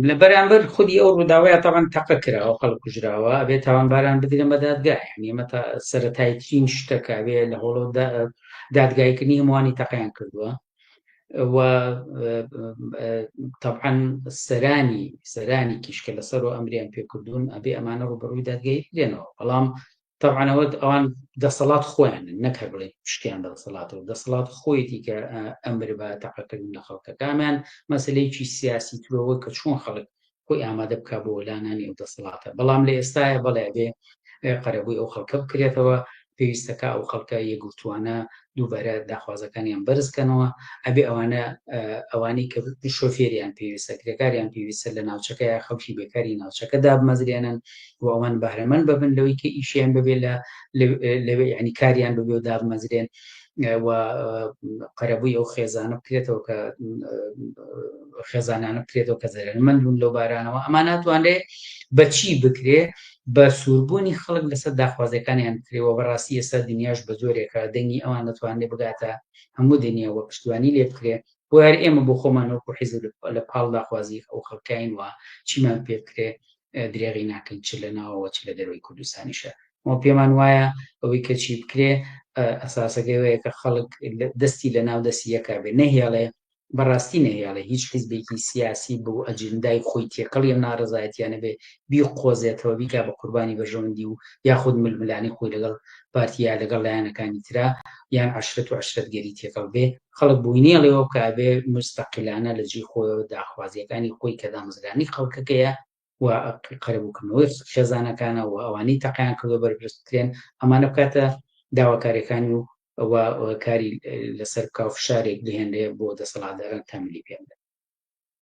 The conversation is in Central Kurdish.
لە بەرامبەر خودی ئەو ڕووداوایە تاوان تەقە کراوە خەڵک کوژراوە ئەبێ تاوانباران بدرێن بە دادگای یعنی ئەمە سەرەتایترین شتەکە ئەبێ لە هۆڵە دادگایکردنی هەمووانی تەقەیان کردووە و طبعا سەرانی کیشکە لەسەرەوە ئەمریان پێکردوون ئەبێ ئەمانە ڕوبەڕووی دادگای بدرێنەوە بەڵام طبعا ئەوان دەسەڵات خۆیان نەکە بڵێ شتیان دەسەڵاتەوە دەسەڵات خۆیەتی کە ئەمر بە تەقەکردن لە خەڵکەکەمان مەسەلەیەکی سیاسی ترەوە کە چۆن خەڵک خۆی ئامادە بکا بۆ لانانی ئەو دەسەڵاتە بەڵام لە ئێستاە بەڵێ بێ قەرەبووی ئەو خەڵکە بکرێتەوە پێویستەکە ئەو خەڵکە یەکگرتووانە دووبارە داخوازەکانیان بەرزکەنەوە ئەبێ ئەوانەی کە شۆفێریان پێویستە کرێکاریان پێویستە لە ناوچەکەی خەڵکی بێکاری ناوچەکەدا بمەزرێنن و ئەوان بەهرەمەند ببن لەوەی کە ئیشیان ببێ لەوێ ینی کاریان ببێ و دابمەزرێن و قەرەبووی ئەو خێزانە بکرێتەوە کە خێزانانە بکرێتەوە کە زەرمەندون لەو بارانەوە ئەمان ناتوانرێ بەچی بکرێ بە سووربوونی خەڵک لەسەر داخوازەکانیان کرێەوە بەڕاستی ئێستا دنیاش بە زۆرێکە دەنگی ئەوان ناتوانێت بگاتە هەموو دنیاوە پشتیوانی لێ بکرێ بۆ هەر ئێمە بۆ خۆمانەوە حیزب لە پاڵ داخوازی ئەو خەڵکین وە چیمان پێ بکرێ درێغی ناکەین چ لە ناوەوە چ لە دەروی کوردستانیشە پێمان وایە ئەوەی کە چی بکرێ ئەساسەکەی وەیە کە خەڵک دەستی لە ناو دەستی یەکا بێ نەهێڵێ بەڕاستی نەهێڵێ هیچ حیزبێکی سیاسی بۆ ئەجندای خۆی تێکەڵی ناڕزایەتیانە بێ بیقۆزێتەوە بیکا بە قوربانی بەژەوەندی و یاخود ململانی خۆی لەگەڵ پارتیا لەگەڵ لایەنەکانی ترا یان عەشرەت و عەشرەتگەری تێکەڵ بێ خەڵک بووی نێڵێەوە بکا بێ مستەقیلانە لە جێی خۆیەوە داخوازیەکانی خۆی کە دامەزرانی خەڵکەکەیە و قەرەبووکردنەوەی خێزانەکانە و ئەوانەی تەقیان کردووە بەرپرس بکرێن ئەمانە بکاتە داواکاریەکانی و کاری لەسەر کاو فشارێک بهێنرێ بۆ دەسەڵاتداران تەمەنی پێ بدەن